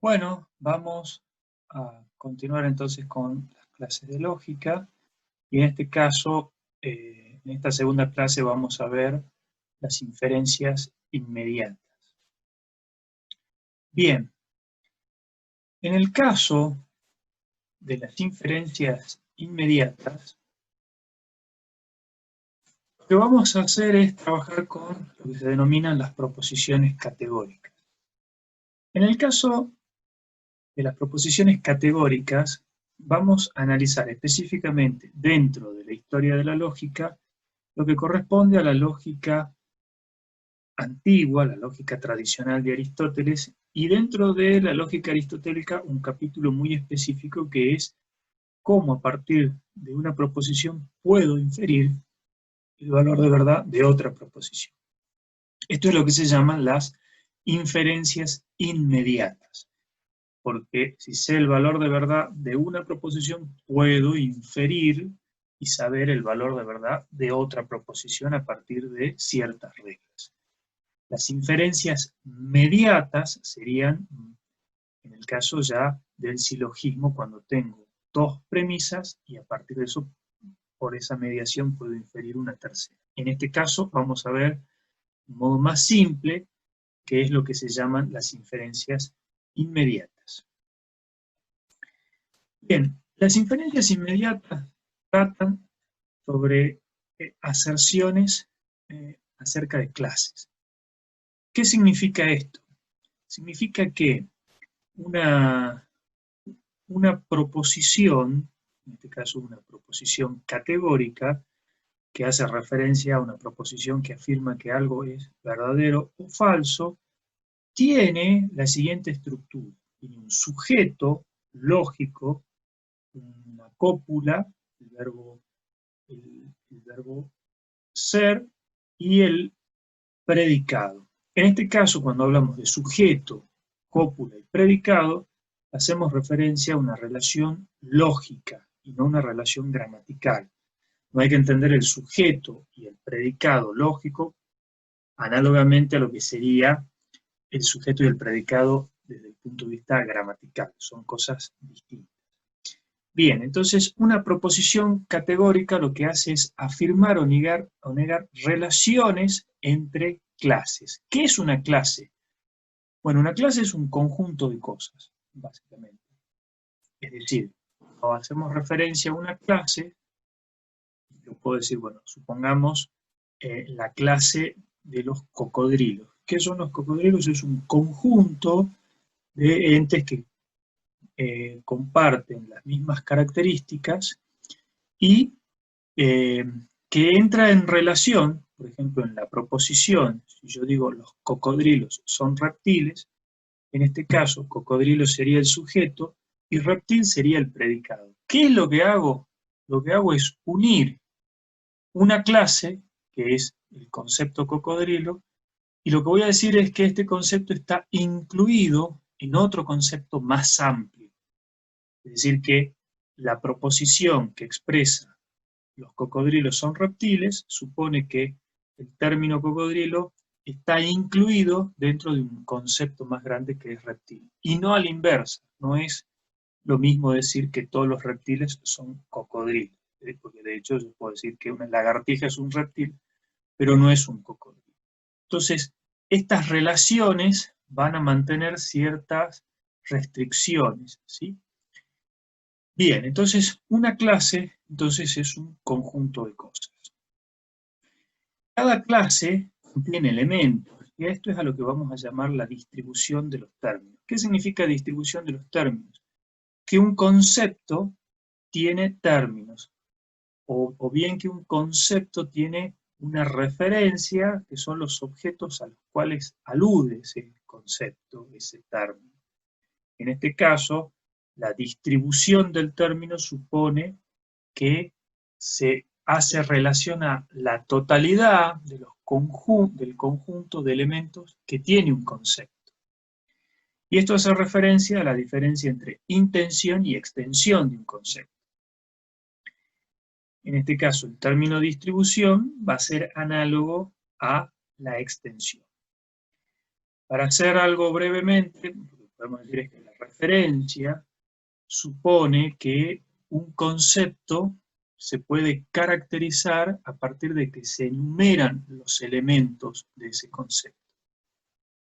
Bueno, vamos a continuar entonces con las clases de lógica y en este caso, en esta segunda clase vamos a ver las inferencias inmediatas. Bien, en el caso de las inferencias inmediatas, lo que vamos a hacer es trabajar con lo que se denominan las proposiciones categóricas. En el caso de las proposiciones categóricas, vamos a analizar específicamente dentro de la historia de la lógica lo que corresponde a la lógica antigua, la lógica tradicional de Aristóteles, y dentro de la lógica aristotélica un capítulo muy específico que es cómo a partir de una proposición puedo inferir el valor de verdad de otra proposición. Esto es lo que se llaman las inferencias inmediatas, porque si sé el valor de verdad de una proposición, puedo inferir y saber el valor de verdad de otra proposición a partir de ciertas reglas. Las inferencias mediatas serían, en el caso ya del silogismo, cuando tengo dos premisas y a partir de eso, por esa mediación, puedo inferir una tercera. En este caso vamos a ver un modo más simple, que es lo que se llaman las inferencias inmediatas. Bien, las inferencias inmediatas tratan sobre aserciones acerca de clases. ¿Qué significa esto? Significa que una proposición, en este caso una proposición categórica, que hace referencia a una proposición que afirma que algo es verdadero o falso, tiene la siguiente estructura. Tiene un sujeto lógico, una cópula, el verbo ser, y el predicado. En este caso, cuando hablamos de sujeto, cópula y predicado, hacemos referencia a una relación lógica y no una relación gramatical. No hay que entender el sujeto y el predicado lógico análogamente a lo que sería el sujeto y el predicado desde el punto de vista gramatical. Son cosas distintas. Bien, entonces una proposición categórica lo que hace es afirmar o negar relaciones entre clases. ¿Qué es una clase? Bueno, una clase es un conjunto de cosas, básicamente. Es decir, cuando hacemos referencia a una clase, yo puedo decir, bueno, supongamos la clase de los cocodrilos. ¿Qué son los cocodrilos? Es un conjunto de entes que comparten las mismas características y que entra en relación, por ejemplo, en la proposición, si yo digo los cocodrilos son reptiles, en este caso cocodrilo sería el sujeto y reptil sería el predicado. ¿Qué es lo que hago? Lo que hago es unir una clase, que es el concepto cocodrilo, y lo que voy a decir es que este concepto está incluido en otro concepto más amplio. Es decir, que la proposición que expresa los cocodrilos son reptiles supone que el término cocodrilo está incluido dentro de un concepto más grande que es reptil. Y no a la inversa, no es lo mismo decir que todos los reptiles son cocodrilos, porque de hecho yo puedo decir que una lagartija es un reptil, pero no es un cocodrilo. Entonces, estas relaciones van a mantener ciertas restricciones, ¿sí? Bien, entonces una clase es un conjunto de cosas. Cada clase contiene elementos, y esto es a lo que vamos a llamar la distribución de los términos. ¿Qué significa distribución de los términos? Que un concepto tiene términos, o bien que un concepto tiene una referencia, que son los objetos a los cuales alude ese concepto, ese término. En este caso, la distribución del término supone que se hace relación a la totalidad de del conjunto de elementos que tiene un concepto. Y esto hace referencia a la diferencia entre intención y extensión de un concepto. En este caso, el término distribución va a ser análogo a la extensión. Para hacer algo brevemente, lo que podemos decir es que la referencia supone que un concepto se puede caracterizar a partir de que se enumeran los elementos de ese concepto.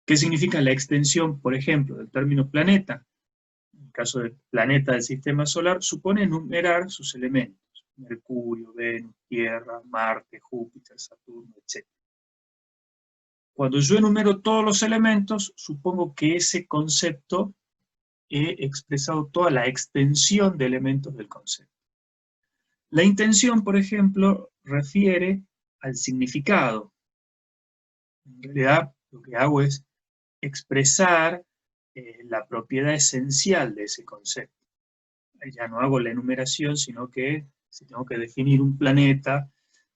¿Qué significa la extensión, por ejemplo, del término planeta? En el caso del planeta del sistema solar, supone enumerar sus elementos: Mercurio, Venus, Tierra, Marte, Júpiter, Saturno, etc. Cuando yo enumero todos los elementos, supongo que ese concepto he expresado toda la extensión de elementos del concepto. La intención, por ejemplo, refiere al significado. En realidad, lo que hago es expresar la propiedad esencial de ese concepto. Ya no hago la enumeración, sino que si tengo que definir un planeta,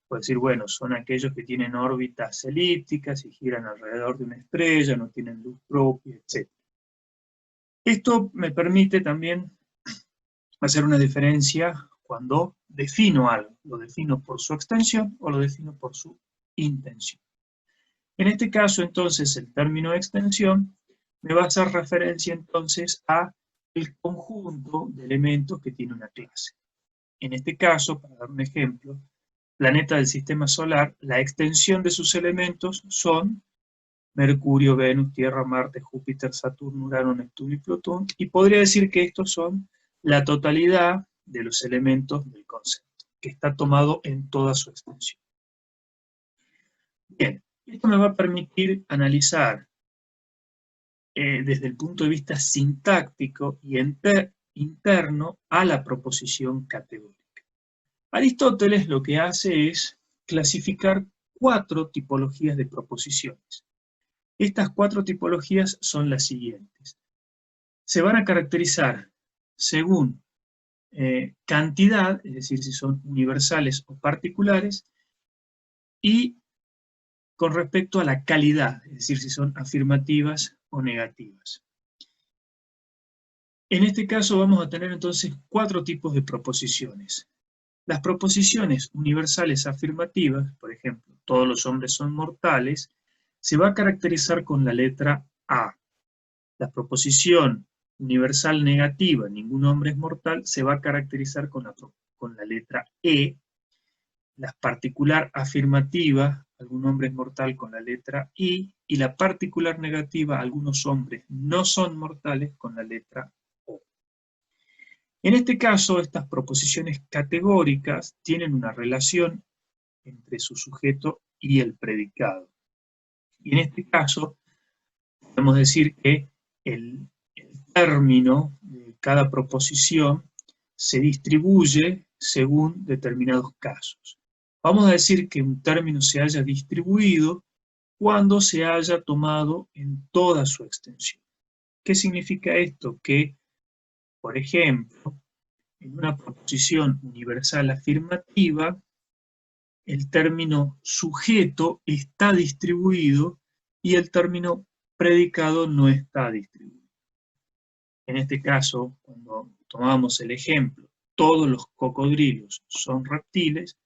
puedo decir, bueno, son aquellos que tienen órbitas elípticas y giran alrededor de una estrella, no tienen luz propia, etc. Esto me permite también hacer una diferencia cuando defino algo. Lo defino por su extensión o lo defino por su intención. En este caso, entonces, el término extensión me va a hacer referencia, entonces, a el conjunto de elementos que tiene una clase. En este caso, para dar un ejemplo, planeta del sistema solar, la extensión de sus elementos son Mercurio, Venus, Tierra, Marte, Júpiter, Saturno, Urano, Neptuno y Plutón, y podría decir que estos son la totalidad de los elementos del concepto, que está tomado en toda su extensión. Bien, esto me va a permitir analizar desde el punto de vista sintáctico y interno a la proposición categórica. Aristóteles lo que hace es clasificar 4 tipologías de proposiciones. Estas 4 tipologías son las siguientes. Se van a caracterizar según cantidad, es decir, si son universales o particulares, y con respecto a la calidad, es decir, si son afirmativas o negativas. En este caso vamos a tener entonces 4 tipos de proposiciones. Las proposiciones universales afirmativas, por ejemplo, todos los hombres son mortales, se va a caracterizar con la letra A. La proposición universal negativa, ningún hombre es mortal, se va a caracterizar con la letra E. La particular afirmativa, algún hombre es mortal, con la letra I, y la particular negativa, algunos hombres no son mortales, con la letra O. En este caso, estas proposiciones categóricas tienen una relación entre su sujeto y el predicado. Y en este caso, podemos decir que el término de cada proposición se distribuye según determinados casos. Vamos a decir que un término se haya distribuido cuando se haya tomado en toda su extensión. ¿Qué significa esto? Que, por ejemplo, en una proposición universal afirmativa, el término sujeto está distribuido y el término predicado no está distribuido. En este caso, cuando tomamos el ejemplo, todos los cocodrilos son reptiles,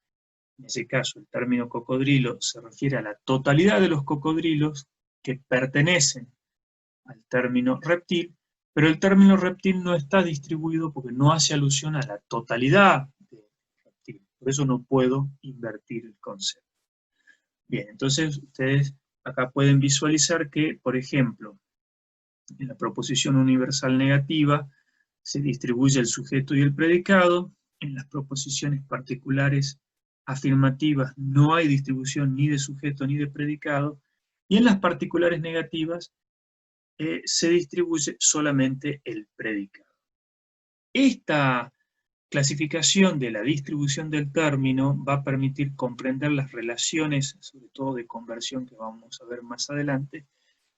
en ese caso el término cocodrilo se refiere a la totalidad de los cocodrilos que pertenecen al término reptil, pero el término reptil no está distribuido porque no hace alusión a la totalidad del reptil. Por eso no puedo invertir el concepto. Bien, entonces ustedes acá pueden visualizar que, por ejemplo, en la proposición universal negativa se distribuye el sujeto y el predicado. En las proposiciones particulares afirmativas no hay distribución ni de sujeto ni de predicado, y en las particulares negativas se distribuye solamente el predicado. Esta clasificación de la distribución del término va a permitir comprender las relaciones, sobre todo de conversión, que vamos a ver más adelante,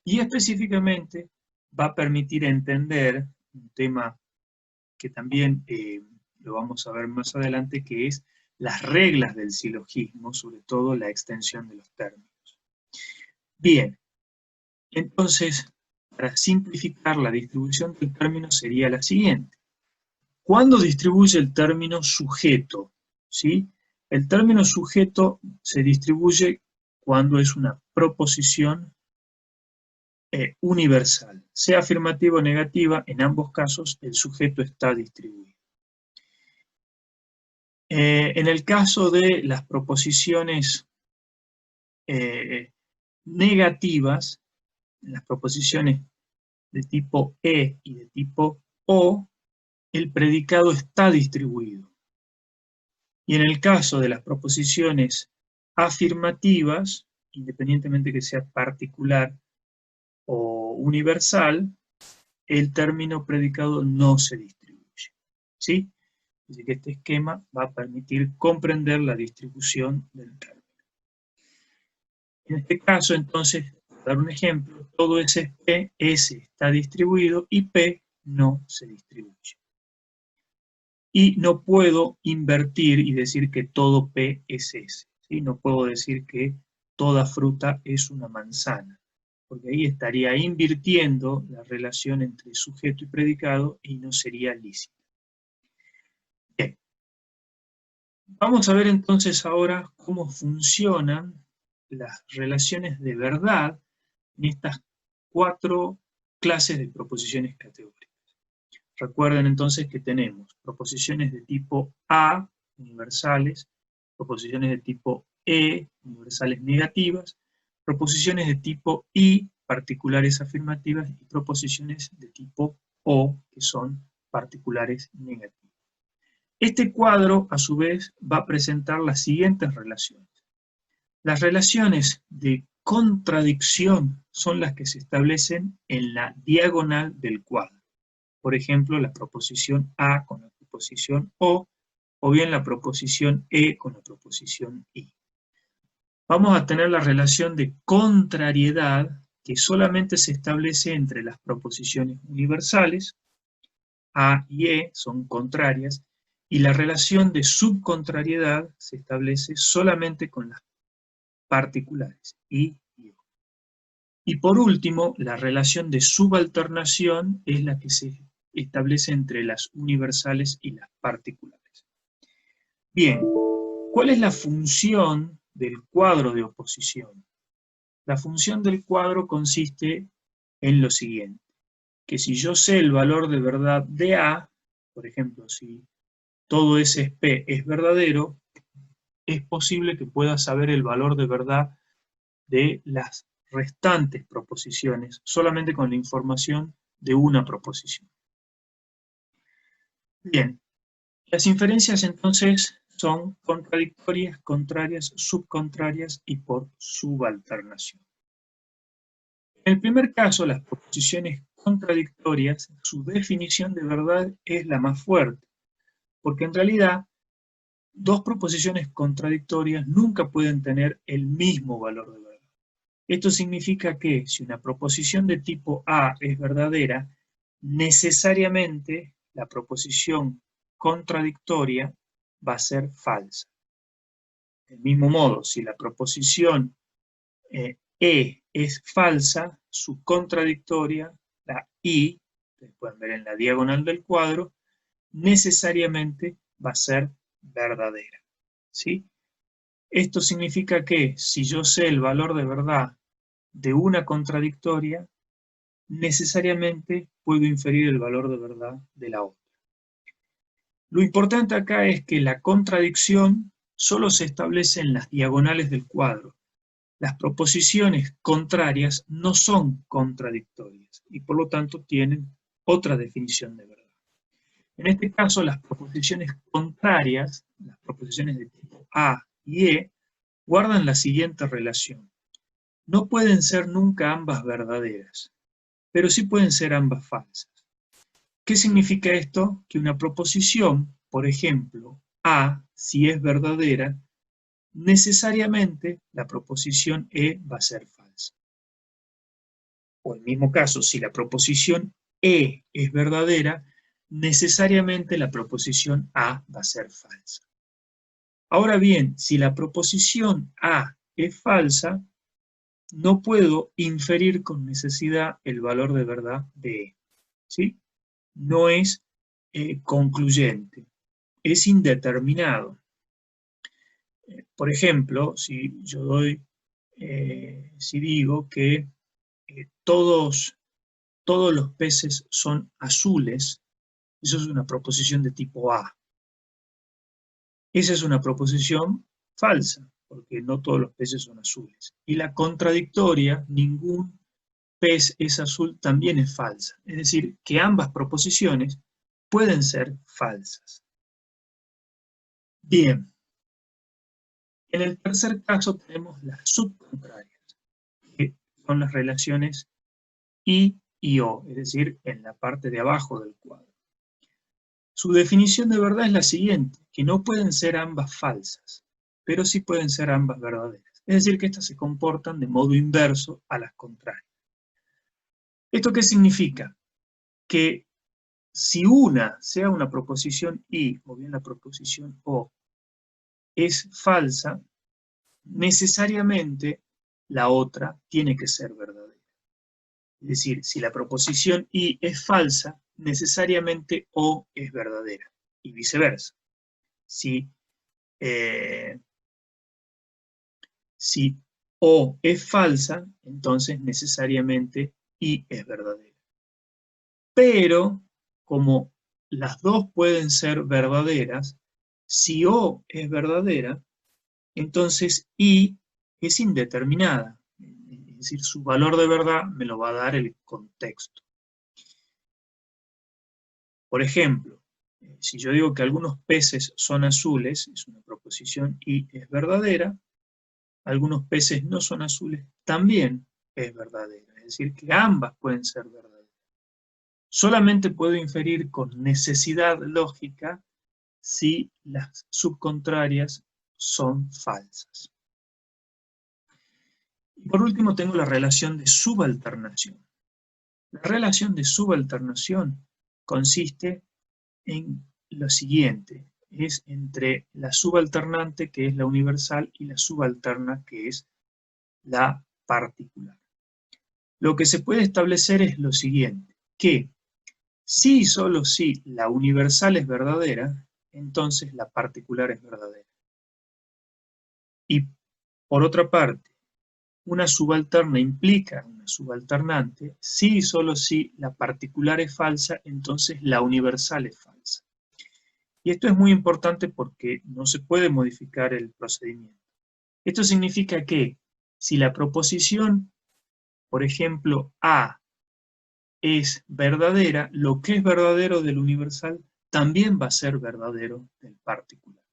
y específicamente va a permitir entender un tema que también lo vamos a ver más adelante, que es las reglas del silogismo, sobre todo la extensión de los términos. Bien, entonces, para simplificar, la distribución del término sería la siguiente. ¿Cuándo distribuye el término sujeto? ¿Sí? El término sujeto se distribuye cuando es una proposición universal. Sea afirmativa o negativa, en ambos casos el sujeto está distribuido. En el caso de las proposiciones negativas, las proposiciones de tipo E y de tipo O, el predicado está distribuido. Y en el caso de las proposiciones afirmativas, independientemente que sea particular o universal, el término predicado no se distribuye. ¿Sí? Así que este esquema va a permitir comprender la distribución del término. En este caso, entonces, para dar un ejemplo, todo ese P, S está distribuido y P no se distribuye. Y no puedo invertir y decir que todo P es S. ¿Sí? No puedo decir que toda fruta es una manzana, porque ahí estaría invirtiendo la relación entre sujeto y predicado y no sería lícito. Bien. Vamos a ver entonces ahora cómo funcionan las relaciones de verdad en estas 4 clases de proposiciones categóricas. Recuerden entonces que tenemos proposiciones de tipo A, universales, proposiciones de tipo E, universales negativas, proposiciones de tipo I, particulares afirmativas, y proposiciones de tipo O, que son particulares negativas. Este cuadro, a su vez, va a presentar las siguientes relaciones. Las relaciones de contradicción son las que se establecen en la diagonal del cuadro. Por ejemplo, la proposición A con la proposición O bien la proposición E con la proposición I. Vamos a tener la relación de contrariedad que solamente se establece entre las proposiciones universales, A y E son contrarias, y la relación de subcontrariedad se establece solamente con las particulares, I y O. Y por último, la relación de subalternación es la que se establece entre las universales y las particulares. Bien, ¿cuál es la función del cuadro de oposición? La función del cuadro consiste en lo siguiente, que si yo sé el valor de verdad de A, por ejemplo, si todo ese P es verdadero, es posible que pueda saber el valor de verdad de las restantes proposiciones, solamente con la información de una proposición. Bien, las inferencias entonces son contradictorias, contrarias, subcontrarias y por subalternación. En el primer caso, las proposiciones contradictorias, su definición de verdad es la más fuerte, porque en realidad dos proposiciones contradictorias nunca pueden tener el mismo valor de verdad. Esto significa que si una proposición de tipo A es verdadera, necesariamente la proposición contradictoria va a ser falsa. Del mismo modo, si la proposición E es falsa, su contradictoria, la I, que pueden ver en la diagonal del cuadro, necesariamente va a ser verdadera. ¿Sí? Esto significa que si yo sé el valor de verdad de una contradictoria, necesariamente puedo inferir el valor de verdad de la otra. Lo importante acá es que la contradicción solo se establece en las diagonales del cuadro. Las proposiciones contrarias no son contradictorias y por lo tanto tienen otra definición de verdad. En este caso, las proposiciones contrarias, las proposiciones de tipo A y E, guardan la siguiente relación. No pueden ser nunca ambas verdaderas, pero sí pueden ser ambas falsas. ¿Qué significa esto? Que una proposición, por ejemplo, A, si es verdadera, necesariamente la proposición E va a ser falsa. O en el mismo caso, si la proposición E es verdadera, necesariamente la proposición A va a ser falsa. Ahora bien, si la proposición A es falsa, no puedo inferir con necesidad el valor de verdad de E. ¿Sí? No es concluyente, es indeterminado. Por ejemplo, si yo si digo que todos los peces son azules, eso es una proposición de tipo A. Esa es una proposición falsa, porque no todos los peces son azules. Y la contradictoria, ningún pez es azul, también es falsa. Es decir, que ambas proposiciones pueden ser falsas. Bien. En el tercer caso tenemos las subcontrarias, que son las relaciones I y O, es decir, en la parte de abajo del cuadro. Su definición de verdad es la siguiente, que no pueden ser ambas falsas, pero sí pueden ser ambas verdaderas. Es decir, que estas se comportan de modo inverso a las contrarias. ¿Esto qué significa? Que si una, sea una proposición I o bien la proposición O, es falsa, necesariamente la otra tiene que ser verdadera. Es decir, si la proposición I es falsa, necesariamente O es verdadera, y viceversa. Si O es falsa, entonces necesariamente I es verdadera. Pero, como las dos pueden ser verdaderas, si O es verdadera, entonces I es indeterminada. Es decir, su valor de verdad me lo va a dar el contexto. Por ejemplo, si yo digo que algunos peces son azules, es una proposición y es verdadera, algunos peces no son azules, también es verdadera. Es decir, que ambas pueden ser verdaderas. Solamente puedo inferir con necesidad lógica si las subcontrarias son falsas. Y por último tengo la relación de subalternación. La relación de subalternación consiste en lo siguiente, es entre la subalternante, que es la universal, y la subalterna, que es la particular. Lo que se puede establecer es lo siguiente, que si y solo si la universal es verdadera, entonces la particular es verdadera. Y por otra parte, una subalterna implica una subalternante, si y solo si la particular es falsa, entonces la universal es falsa. Y esto es muy importante porque no se puede modificar el procedimiento. Esto significa que si la proposición, por ejemplo, A es verdadera, lo que es verdadero del universal también va a ser verdadero del particular.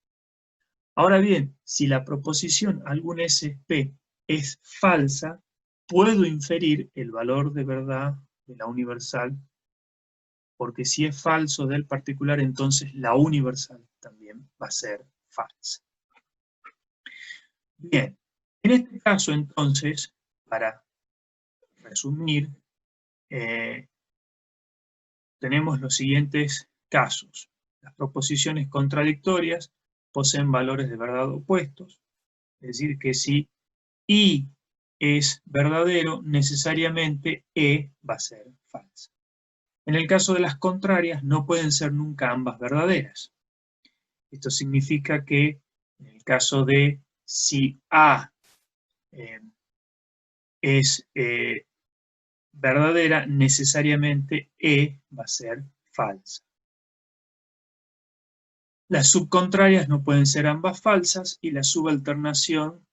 Ahora bien, si la proposición algún SP es falsa, puedo inferir el valor de verdad de la universal, porque si es falso del particular, entonces la universal también va a ser falsa. Bien, en este caso entonces, para resumir, tenemos los siguientes casos. Las proposiciones contradictorias poseen valores de verdad opuestos, es decir, que si I es verdadero, necesariamente E va a ser falsa. En el caso de las contrarias, no pueden ser nunca ambas verdaderas. Esto significa que en el caso de si A es verdadera, necesariamente E va a ser falsa. Las subcontrarias no pueden ser ambas falsas, y la subalternación,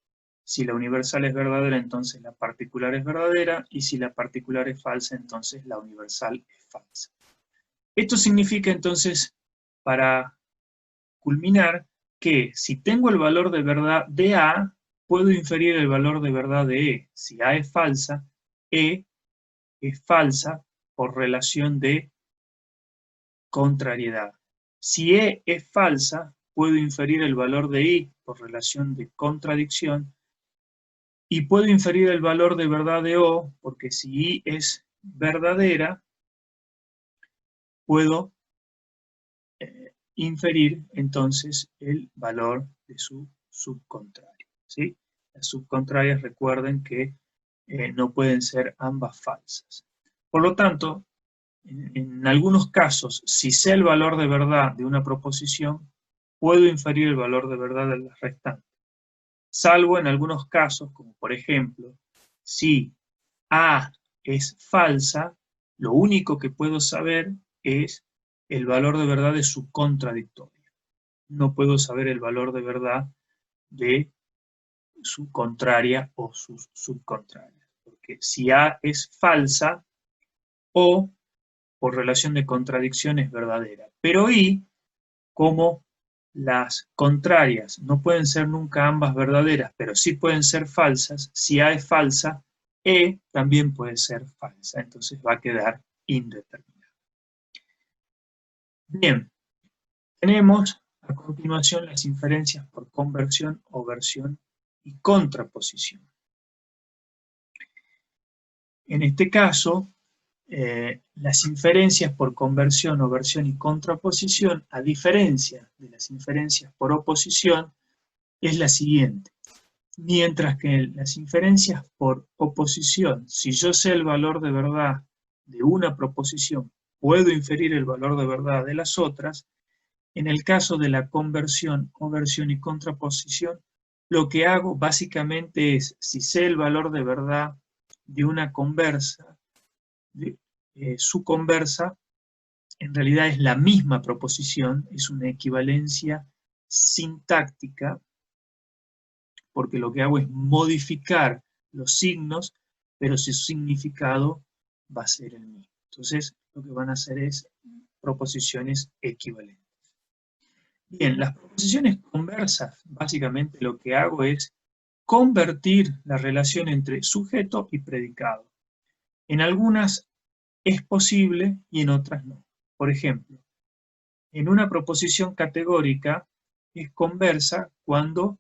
si la universal es verdadera, entonces la particular es verdadera, y si la particular es falsa, entonces la universal es falsa. Esto significa entonces, para culminar, que si tengo el valor de verdad de A, puedo inferir el valor de verdad de E. Si A es falsa, E es falsa por relación de contrariedad. Si E es falsa, puedo inferir el valor de I por relación de contradicción, y puedo inferir el valor de verdad de O, porque si I es verdadera, puedo inferir entonces el valor de su subcontraria. ¿Sí? Las subcontrarias, recuerden que no pueden ser ambas falsas. Por lo tanto, en algunos casos, si sé el valor de verdad de una proposición, puedo inferir el valor de verdad de las restantes. Salvo en algunos casos, como por ejemplo, si A es falsa, lo único que puedo saber es el valor de verdad de su contradictoria. No puedo saber el valor de verdad de su contraria o sus subcontrarias. Porque si A es falsa, O, por relación de contradicción, es verdadera. Pero I, como las contrarias no pueden ser nunca ambas verdaderas, pero sí pueden ser falsas, si A es falsa, E también puede ser falsa. Entonces va a quedar indeterminada. Bien, tenemos a continuación las inferencias por conversión, oversión y contraposición. En este caso, las inferencias por conversión, oversión y contraposición, a diferencia de las inferencias por oposición, es la siguiente. Mientras que las inferencias por oposición, si yo sé el valor de verdad de una proposición, puedo inferir el valor de verdad de las otras, en el caso de la conversión, oversión y contraposición, lo que hago básicamente es, si sé el valor de verdad de una conversa, su conversa en realidad es la misma proposición, es una equivalencia sintáctica, porque lo que hago es modificar los signos, pero su significado va a ser el mismo. Entonces, lo que van a hacer es proposiciones equivalentes. Bien, las proposiciones conversas, básicamente lo que hago es convertir la relación entre sujeto y predicado. En algunas es posible y en otras no. Por ejemplo, en una proposición categórica es conversa cuando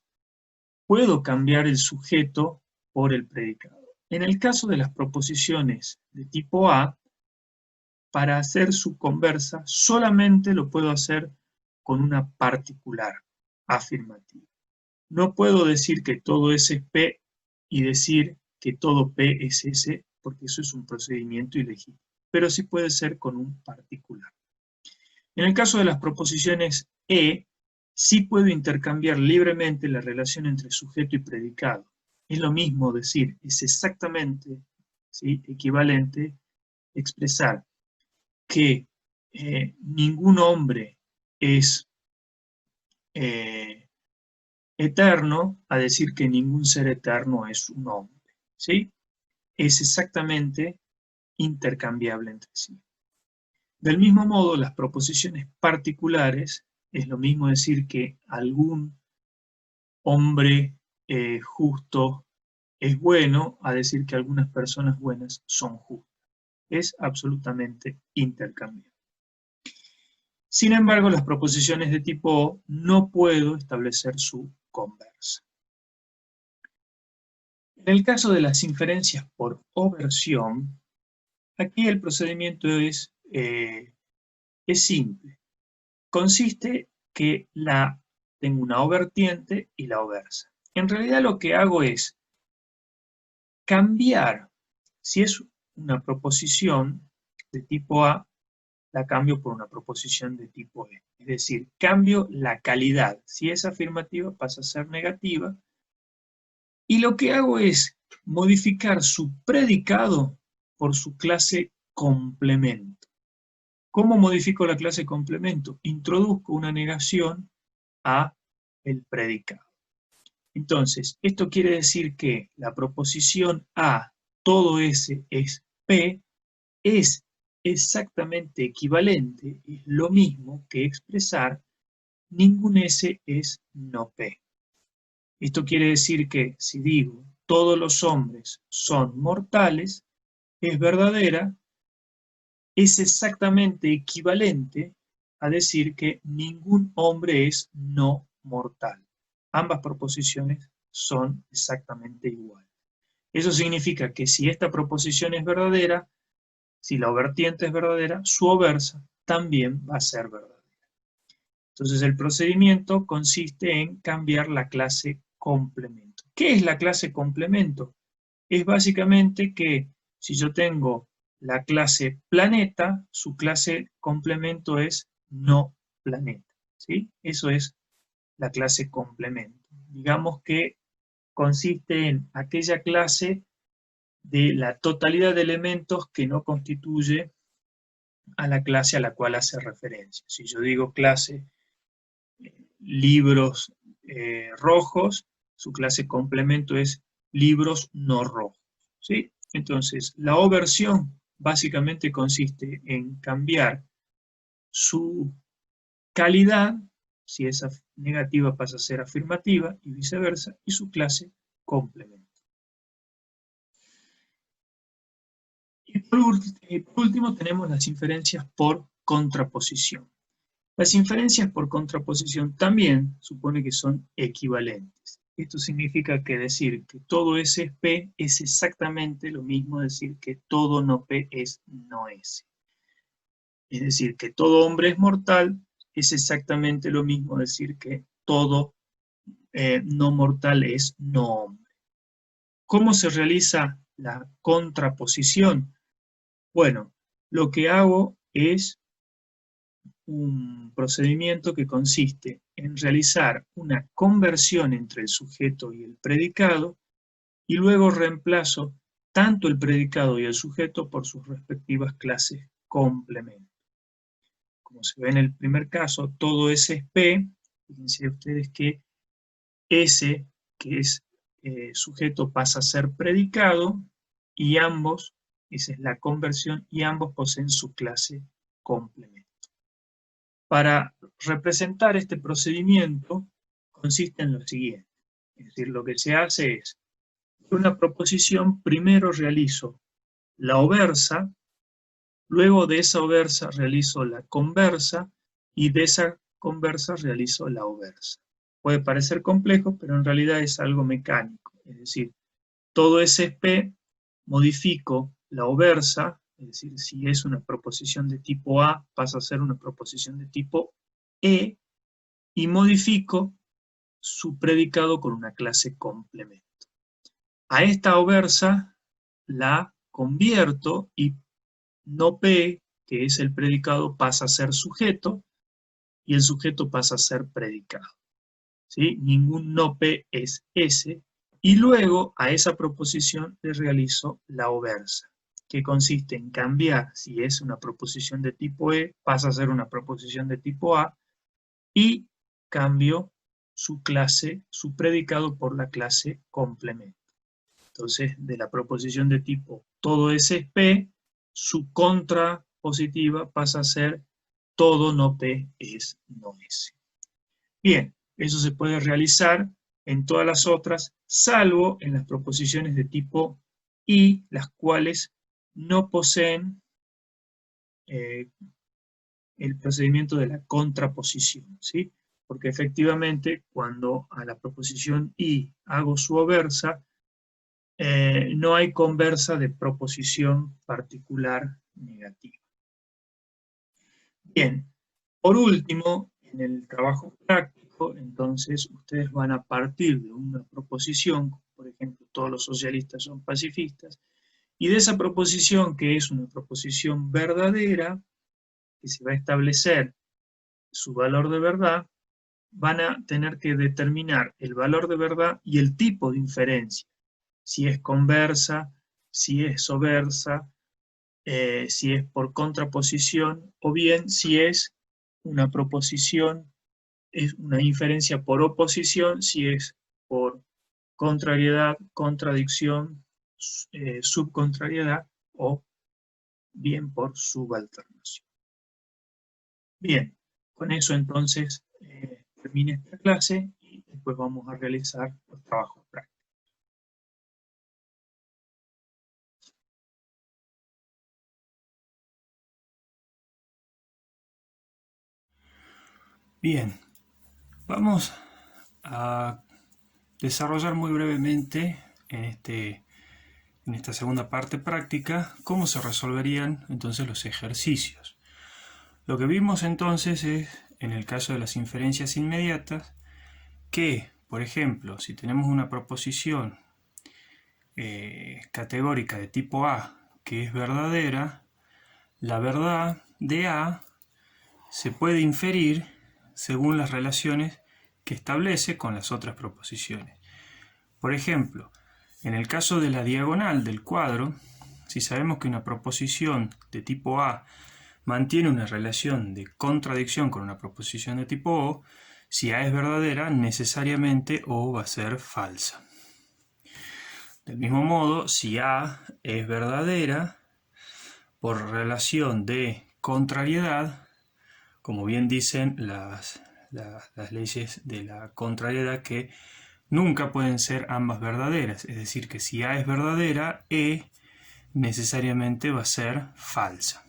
puedo cambiar el sujeto por el predicado. En el caso de las proposiciones de tipo A, para hacer su conversa solamente lo puedo hacer con una particular afirmativa. No puedo decir que todo S es P y decir que todo P es S, porque eso es un procedimiento ilegítimo, pero sí puede ser con un particular. En el caso de las proposiciones E, sí puedo intercambiar libremente la relación entre sujeto y predicado. Es lo mismo decir, es exactamente, ¿sí?, equivalente expresar que ningún hombre es eterno a decir que ningún ser eterno es un hombre, ¿sí? Es exactamente intercambiable entre sí. Del mismo modo, las proposiciones particulares es lo mismo decir que algún hombre justo es bueno a decir que algunas personas buenas son justas. Es absolutamente intercambiable. Sin embargo, las proposiciones de tipo O no puedo establecer su conversa. En el caso de las inferencias por oversión, aquí el procedimiento es simple. Consiste que tengo una O vertiente y la O versa. En realidad lo que hago es cambiar, si es una proposición de tipo A, la cambio por una proposición de tipo E. Es decir, cambio la calidad. Si es afirmativa pasa a ser negativa. Y lo que hago es modificar su predicado por su clase complemento. ¿Cómo modifico la clase complemento? Introduzco una negación a el predicado. Entonces, esto quiere decir que la proposición A, todo S es P, es exactamente equivalente, es lo mismo que expresar ningún S es no P. Esto quiere decir que si digo todos los hombres son mortales, es verdadera, es exactamente equivalente a decir que ningún hombre es no mortal. Ambas proposiciones son exactamente iguales. Eso significa que si esta proposición es verdadera, si la O vertiente es verdadera, su O versa también va a ser verdadera. Entonces el procedimiento consiste en cambiar la clase complemento. ¿Qué es la clase complemento? Es básicamente que si yo tengo la clase planeta, su clase complemento es no planeta, ¿sí? Eso es la clase complemento. Digamos que consiste en aquella clase de la totalidad de elementos que no constituye a la clase a la cual hace referencia. Si yo digo clase libros rojos, su clase complemento es libros no rojos, ¿sí? Entonces, la oversión básicamente consiste en cambiar su calidad, si es negativa pasa a ser afirmativa y viceversa, y su clase complemento. Y por último tenemos las inferencias por contraposición. Las inferencias por contraposición también supone que son equivalentes. Esto significa que decir que todo S es P es exactamente lo mismo decir que todo no P es no S. Es decir, que todo hombre es mortal es exactamente lo mismo decir que todo no mortal es no hombre. ¿Cómo se realiza la contraposición? Bueno, lo que hago es un procedimiento que consiste en realizar una conversión entre el sujeto y el predicado y luego reemplazo tanto el predicado y el sujeto por sus respectivas clases complemento. Como se ve en el primer caso, todo S es P. Fíjense ustedes que S, que es sujeto, pasa a ser predicado y ambos, esa es la conversión, y ambos poseen su clase complemento. Para representar este procedimiento consiste en lo siguiente, es decir, lo que se hace es, de una proposición primero realizo la oversa, luego de esa oversa realizo la conversa y de esa conversa realizo la oversa. Puede parecer complejo, pero en realidad es algo mecánico, es decir, todo S es P, modifico la oversa, es decir, si es una proposición de tipo A, pasa a ser una proposición de tipo E, y modifico su predicado con una clase complemento. A esta oversa la convierto y no P, que es el predicado, pasa a ser sujeto, y el sujeto pasa a ser predicado. ¿Sí? Ningún no P es S, y luego a esa proposición le realizo la oversa, que consiste en cambiar, si es una proposición de tipo E, pasa a ser una proposición de tipo A, y cambio su clase, su predicado por la clase complemento. Entonces, de la proposición de tipo todo S es P, su contrapositiva pasa a ser todo no P es no S. Bien, eso se puede realizar en todas las otras, salvo en las proposiciones de tipo I, las cuales no poseen el procedimiento de la contraposición, ¿sí? Porque efectivamente, cuando a la proposición I hago su oversa, no hay conversa de proposición particular negativa. Bien, por último, en el trabajo práctico, entonces, ustedes van a partir de una proposición, por ejemplo, todos los socialistas son pacifistas, y de esa proposición, que es una proposición verdadera, que se va a establecer su valor de verdad, van a tener que determinar el valor de verdad y el tipo de inferencia, si es conversa, si es soversa, si es por contraposición, o bien si es una proposición, es una inferencia por oposición, si es por contrariedad, contradicción, subcontrariedad, o bien por subalternación. Bien, con eso entonces termina esta clase y después vamos a realizar los trabajos prácticos. Bien, vamos a desarrollar muy brevemente en esta segunda parte práctica cómo se resolverían entonces los ejercicios. Lo que vimos entonces es, en el caso de las inferencias inmediatas, que, por ejemplo, si tenemos una proposición categórica de tipo A que es verdadera, la verdad de A se puede inferir según las relaciones que establece con las otras proposiciones. Por ejemplo, En el caso de la diagonal del cuadro, si sabemos que una proposición de tipo A mantiene una relación de contradicción con una proposición de tipo O, si A es verdadera, necesariamente O va a ser falsa. Del mismo modo, si A es verdadera, por relación de contrariedad, como bien dicen las leyes de la contrariedad, que nunca pueden ser ambas verdaderas. Es decir, que si A es verdadera, E necesariamente va a ser falsa.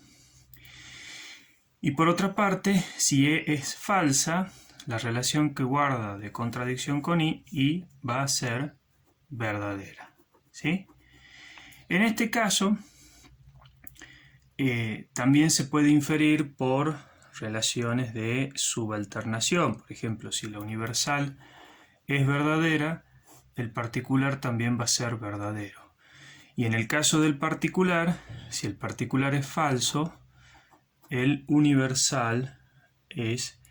Y por otra parte, si E es falsa, la relación que guarda de contradicción con I va a ser verdadera. ¿Sí? En este caso, también se puede inferir por relaciones de subalternación. Por ejemplo, si la universal es verdadera, el particular también va a ser verdadero. Y en el caso del particular, si el particular es falso, el universal es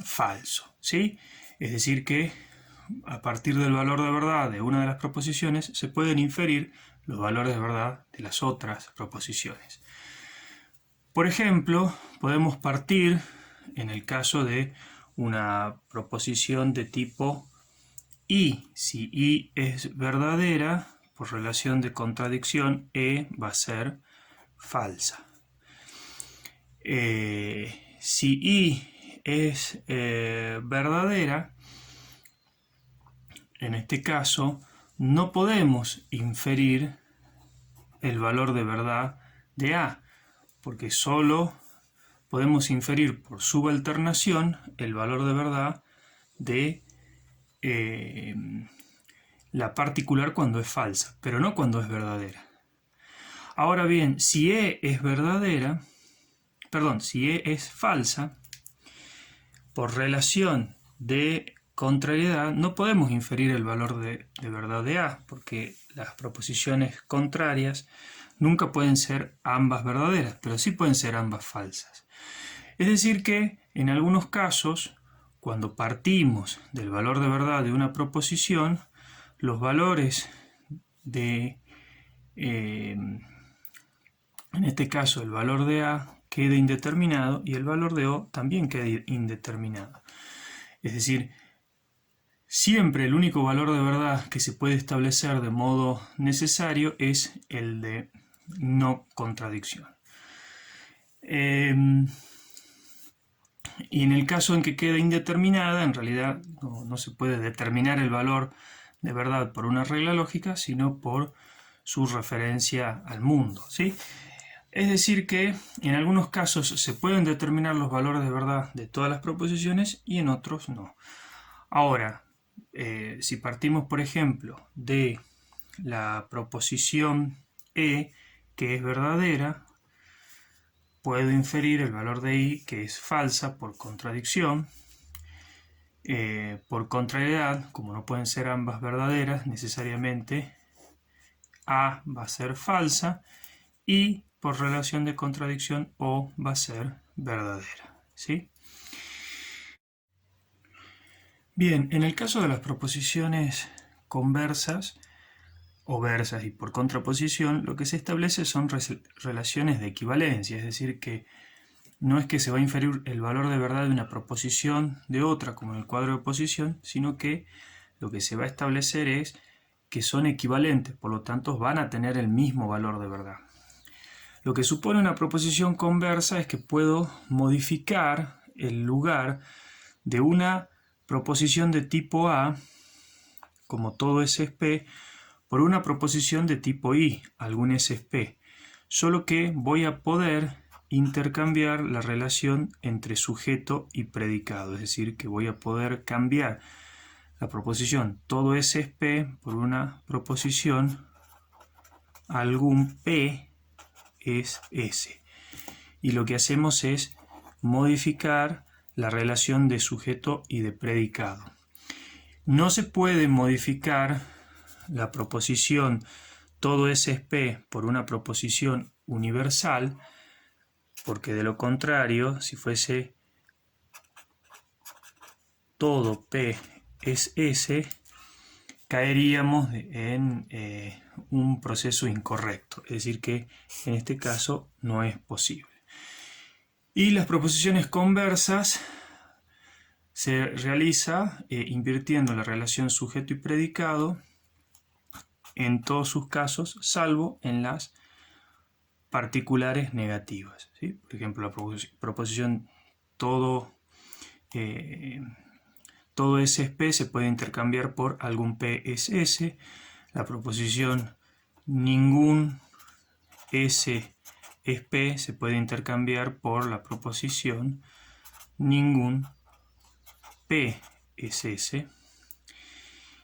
falso, ¿sí? Es decir que a partir del valor de verdad de una de las proposiciones se pueden inferir los valores de verdad de las otras proposiciones. Por ejemplo, podemos partir, en el caso de una proposición de tipo I. Si I es verdadera, por relación de contradicción, E va a ser falsa. Si I es verdadera, en este caso, no podemos inferir el valor de verdad de A, porque solo podemos inferir por subalternación el valor de verdad de la particular cuando es falsa, pero no cuando es verdadera. Ahora bien, si E es verdadera, si E es falsa, por relación de contrariedad no podemos inferir el valor de verdad de A, porque las proposiciones contrarias nunca pueden ser ambas verdaderas, pero sí pueden ser ambas falsas. Es decir que, en algunos casos, cuando partimos del valor de verdad de una proposición, los valores de, en este caso, el valor de A queda indeterminado y el valor de O también queda indeterminado. Es decir, siempre el único valor de verdad que se puede establecer de modo necesario es el de no contradicción. Y en el caso en que queda indeterminada, en realidad no se puede determinar el valor de verdad por una regla lógica, sino por su referencia al mundo, ¿sí? Es decir que en algunos casos se pueden determinar los valores de verdad de todas las proposiciones y en otros no. Ahora, si partimos, por ejemplo, de la proposición E, que es verdadera, puedo inferir el valor de I, que es falsa, por contradicción. Por contrariedad, como no pueden ser ambas verdaderas, necesariamente A va a ser falsa y por relación de contradicción O va a ser verdadera, ¿sí? Bien, en el caso de las proposiciones conversas o versas y por contraposición, lo que se establece son relaciones de equivalencia, es decir, que no es que se va a inferir el valor de verdad de una proposición de otra, como en el cuadro de oposición, sino que lo que se va a establecer es que son equivalentes, por lo tanto van a tener el mismo valor de verdad. Lo que supone una proposición conversa es que puedo modificar el lugar de una proposición de tipo A, como todo SSP, por una proposición de tipo I, algún SSP, solo que voy a poder intercambiar la relación entre sujeto y predicado, es decir, que voy a poder cambiar la proposición todo SSP por una proposición algún P es S. Y lo que hacemos es modificar la relación de sujeto y de predicado. No se puede modificar la proposición todo SSP por una proposición universal, porque de lo contrario, si fuese todo P es S, caeríamos en un proceso incorrecto, es decir que en este caso no es posible. Y las proposiciones conversas se realiza invirtiendo la relación sujeto y predicado en todos sus casos, salvo en las particulares negativas, ¿sí? Por ejemplo, la proposición todo S es P se puede intercambiar por algún P es S. La proposición ningún S es P se puede intercambiar por la proposición ningún P es S.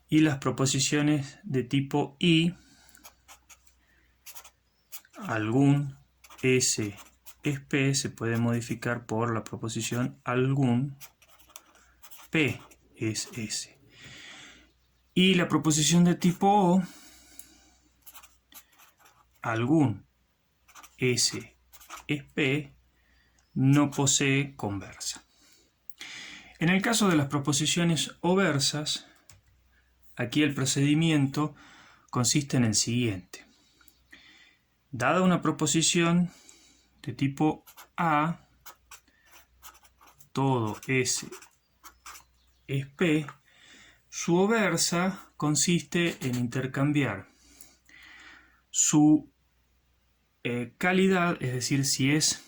Y las proposiciones de tipo I, algún S es P se puede modificar por la proposición algún P es S. Y la proposición de tipo O, algún S es P, no posee conversa. En el caso de las proposiciones oversas, aquí el procedimiento consiste en el siguiente. Dada una proposición de tipo A, todo S es P, su oversa consiste en intercambiar su calidad, es decir, si es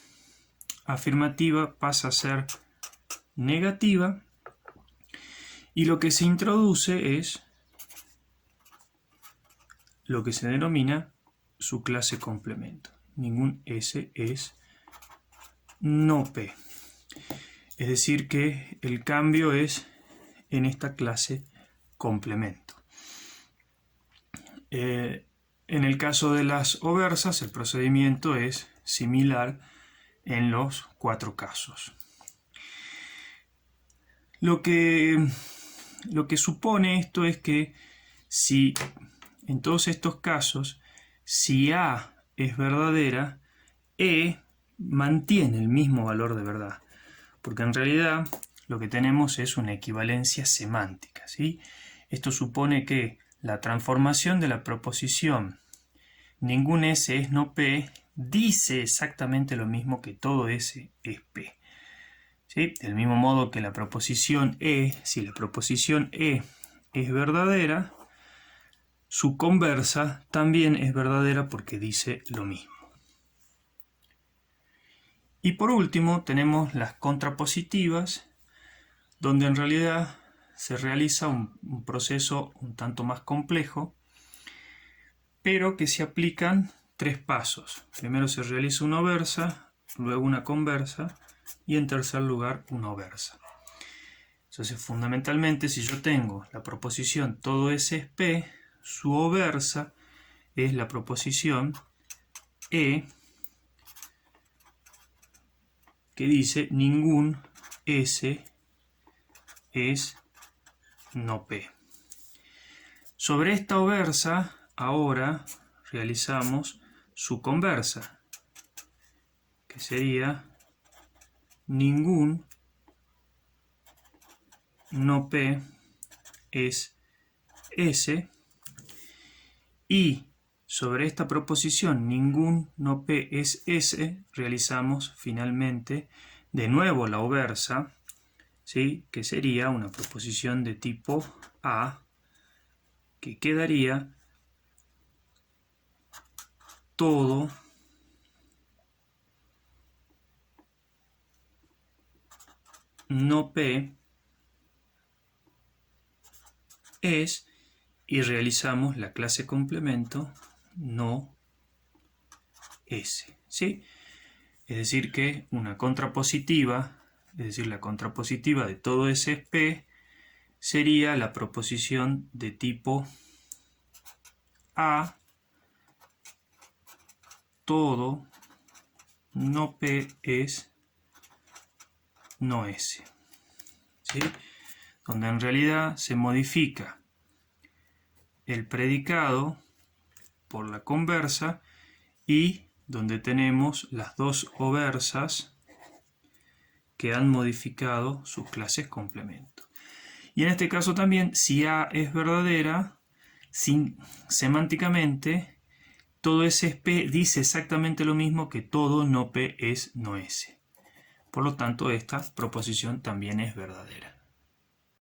afirmativa pasa a ser negativa, y lo que se introduce es lo que se denomina su clase complemento. Ningún S es no P. Es decir que el cambio es en esta clase complemento. En el caso de las oversas, el procedimiento es similar en los 4 casos. Lo que supone esto es que si en todos estos casos, si A es verdadera, E mantiene el mismo valor de verdad, porque en realidad lo que tenemos es una equivalencia semántica, ¿sí? Esto supone que la transformación de la proposición ningún S es no P dice exactamente lo mismo que todo S es P. ¿Sí? Del mismo modo que la proposición E, si la proposición E es verdadera, su conversa también es verdadera porque dice lo mismo. Y por último tenemos las contrapositivas, donde en realidad se realiza un proceso un tanto más complejo, pero que se aplican 3 pasos. Primero se realiza una oversa, luego una conversa y en tercer lugar una oversa. Entonces fundamentalmente si yo tengo la proposición todo S es P, su oversa es la proposición E que dice ningún S es no P. Sobre esta oversa ahora realizamos su conversa, que sería ningún no P es S, y sobre esta proposición ningún no P es S realizamos finalmente de nuevo la oversa, ¿sí? Que sería una proposición de tipo A que quedaría todo no P es, y realizamos la clase complemento no S, ¿sí? Es decir que una contrapositiva, es decir, la contrapositiva de todo S es P, sería la proposición de tipo A, todo no P es no S, ¿sí? Donde en realidad se modifica el predicado por la conversa y donde tenemos las dos oversas que han modificado sus clases complemento. Y en este caso también, si A es verdadera, semánticamente, todo S es P dice exactamente lo mismo que todo no P es no S. Por lo tanto, esta proposición también es verdadera.